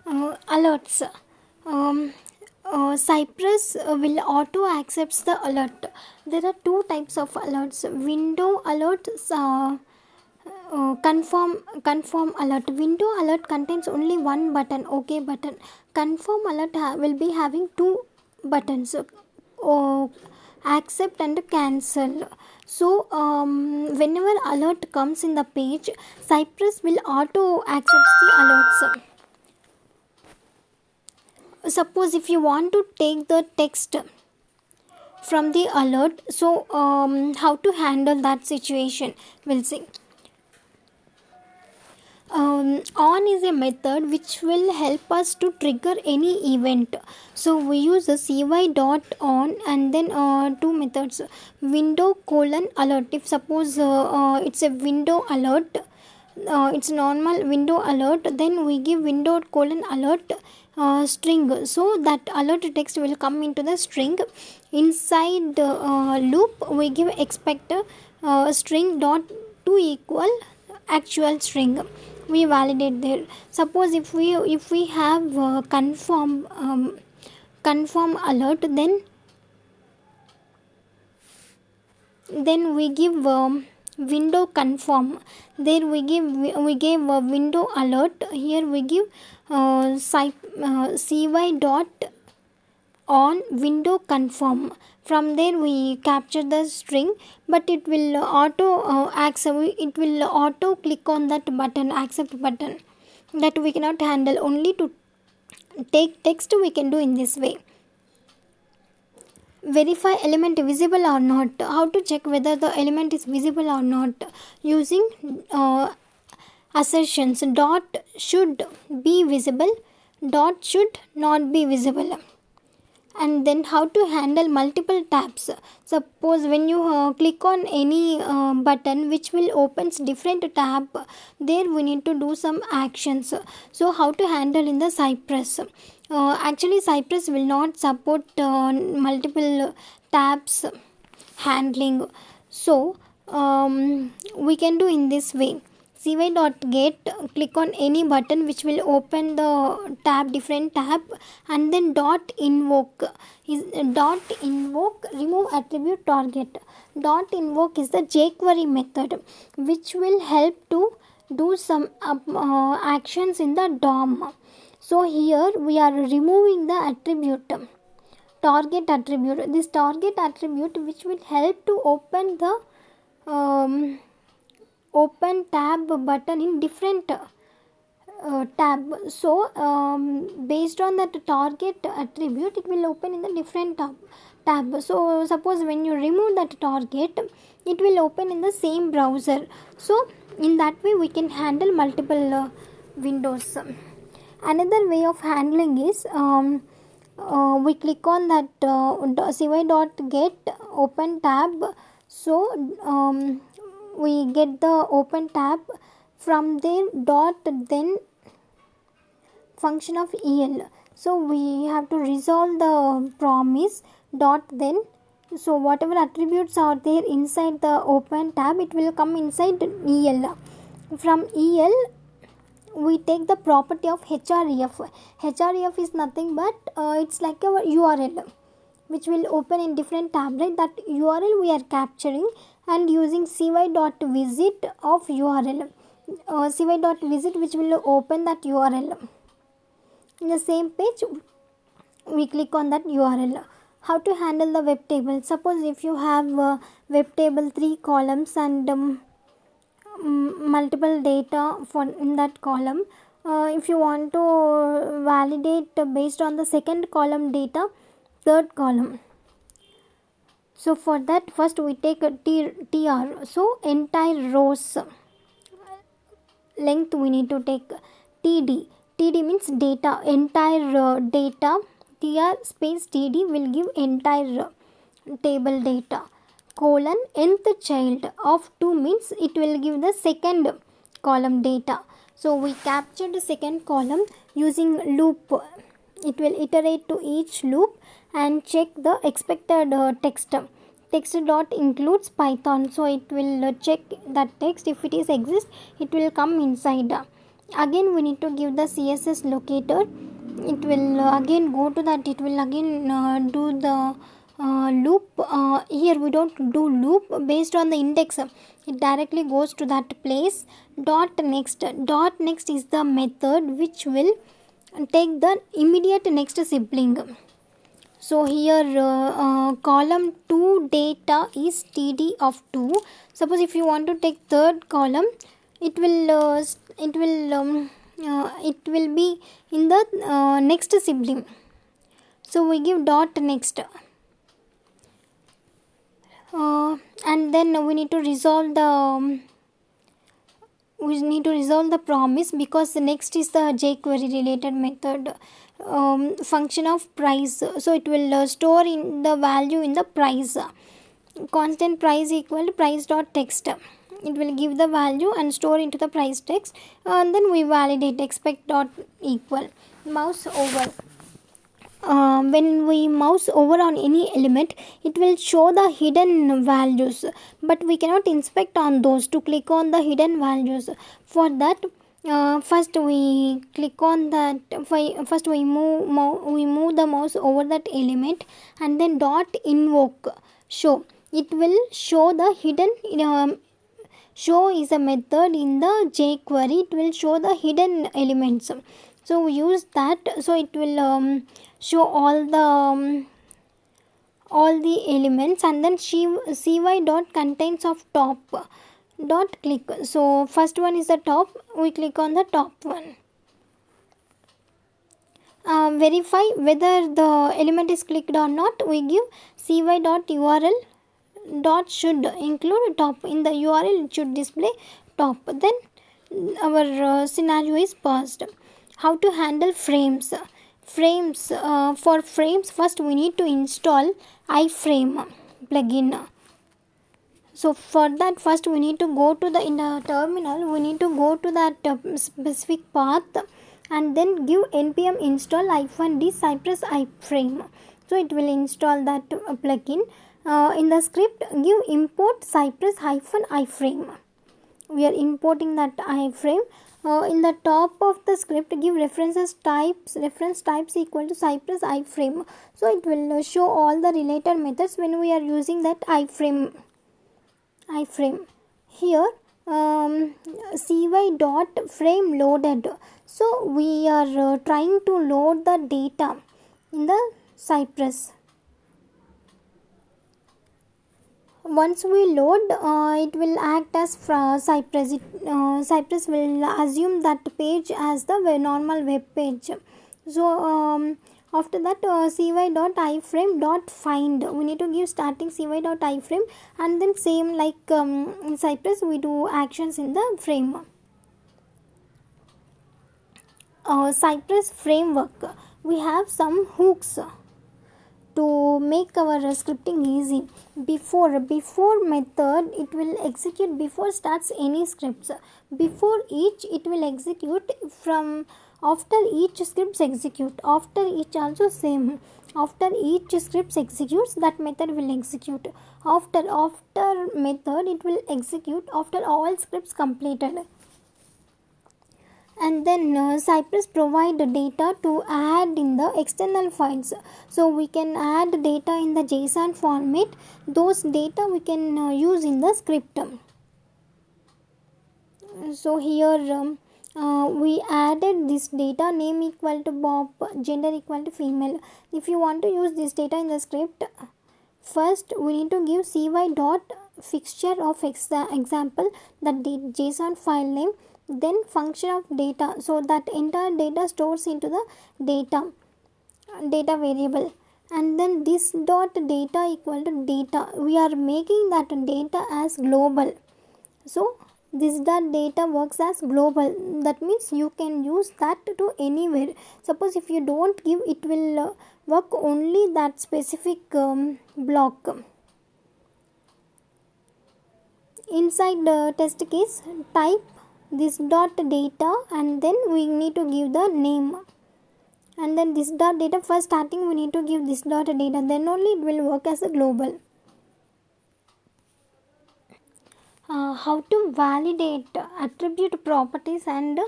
Alerts. Um, Cypress will auto accepts the alert. There are two types of alerts: window alert, confirm alert. Window alert contains only one button, OK button. Confirm alert will be having two buttons, accept and cancel. So whenever alert comes in the page, Cypress will auto accept the alerts. Suppose if you want to take the text from the alert, so how to handle that situation, we'll see. On is a method which will help us to trigger any event. So we use a cy dot on and then two methods, window colon alert. If suppose it's a window alert, it's normal window alert, then we give window colon alert string, so that alert text will come into the string. Inside loop we give expect string dot to equal actual string. We validate there. Suppose if we have confirm alert, then we give window confirm. There we gave window alert. Here we give cy dot on window confirm. From there we capture the string, but it will auto accept. It will auto click on that button, accept button. That we cannot handle. Only to take text we can do in this way. Verify element visible or not. How to check whether the element is visible or not? Using assertions. Dot should be visible, dot should not be visible. And then how to handle multiple tabs. Suppose when you click on any button which will opens different tab, there we need to do some actions. So how to handle in the Cypress? Actually Cypress will not support multiple tabs handling. So we can do in this way. cy.get, click on any button which will open the tab, different tab, and then dot invoke remove attribute target. Dot invoke is the jQuery method which will help to do some actions in the DOM. So here we are removing the attribute, target attribute. This target attribute which will help to open the open tab button in different tab. So based on that target attribute, it will open in the different tab. So suppose when you remove that target, it will open in the same browser. So in that way we can handle multiple windows. Another way of handling is we click on that cy.get open tab. So we get the open tab. From there dot then function of el. So we have to resolve the promise dot then. So whatever attributes are there inside the open tab, it will come inside el. From el we take the property of href. Href is nothing but it's like our URL which will open in different tab, right? That URL we are capturing and using cy.visit of URL. Cy.visit which will open that URL. In the same page we click on that URL. How to handle the web table? Suppose if you have web table 3 columns and multiple data for in that column, if you want to validate based on the second column data, third column. So for that first we take a tr. So entire rows length we need to take td. Td means data, entire data. Tr space td will give entire table data. Colon nth child of 2 means it will give the second column data. So we capture the second column using loop. It will iterate to each loop and check the expected text. Text dot includes Python, so it will check that text. If it is exist, it will come inside. Again we need to give the CSS locator. It will again go to that, it will again do the loop. Here we don't do loop, based on the index it directly goes to that place. Dot next is the method which will take the immediate next sibling. So here column 2 data is td of 2. Suppose if you want to take third column, it will it will be in the next sibling. So we give dot next, and then we need to resolve the promise, because the next is the jQuery related method, function of price. So it will store in the value in the price, constant price equal to price dot text. It will give the value and store into the price text, and then we validate expect dot equal mouse over. When we mouse over on any element, it will show the hidden values, but we cannot inspect on those. To click on the hidden values, for that first we click on that. First we move the mouse over that element, and then dot invoke show. It will show the hidden. Show is a method in the jQuery. It will show the hidden elements. So we use that. So it will show all the elements, and then cy dot contains of top dot click. So first one is the top, we click on the top one. Verify whether the element is clicked or not, we give cy dot url dot should include top. In the URL it should display top. Then our scenario is paused. How to handle frames? For frames, first we need to install iframe plugin. So for that, first we need to go to in the terminal, we need to go to that specific path, and then give npm install -d cypress iframe. So it will install that plugin. In the script, give import cypress -iframe. We are importing that iframe. In the top of the script, give reference types equal to cypress iframe. So it will show all the related methods when we are using that iframe. Here cy dot frame loaded. So we are trying to load the data in the cypress. Once we load, it will act as cypress. Cypress will assume that page as the normal web page. So after that, cy dot iframe dot find, we need to give starting cy dot iframe, and then same like in cypress we do actions in the frame. Cypress framework, we have some hooks to make our scripting easy. Before method, it will execute before starts any scripts. Before each, it will execute from after each scripts execute. After each also same. After each scripts executes, that method will execute. After method, it will execute after all scripts completed. And then Cypress provide data to add in the external files. So we can add data in the JSON format. Those data we can use in the script. So here we added this data, name equal to Bob, gender equal to female. If you want to use this data in the script, first we need to give cy dot fixture of example, that JSON file name, then function of data. So that entire data stores into the data variable, and then this dot data equal to data. We are making that data as global. So this dot data works as global. That means you can use that to anywhere. Suppose if you don't give, it will work only that specific block. Inside the test case, type this dot data, and then we need to give the name, and then this dot data, first starting we need to give this dot data, then only it will work as a global. How to validate attribute properties and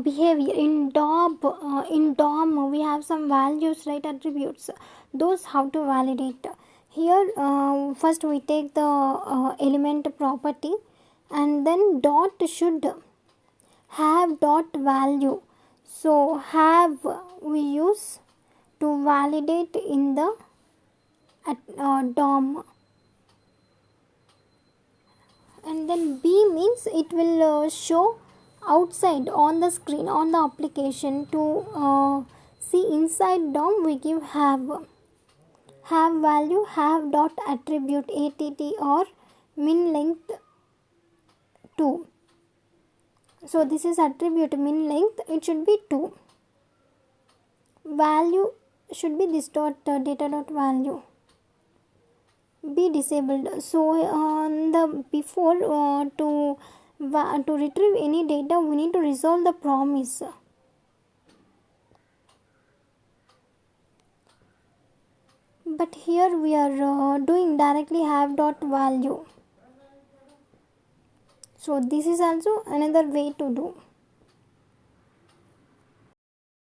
behavior. In DOM we have some values, right, attributes. Those how to validate. Here first we take the element property, and then dot should have dot value. So have we use to validate in the DOM. And then B means it will show outside on the screen, on the application. To see inside DOM we give have value, have dot attribute att or min length 2. So this is attribute min length, it should be 2. Value should be this dot data dot value, be disabled. So the before to retrieve any data we need to resolve the promise. But here we are doing directly have dot value. So this is also another way to do.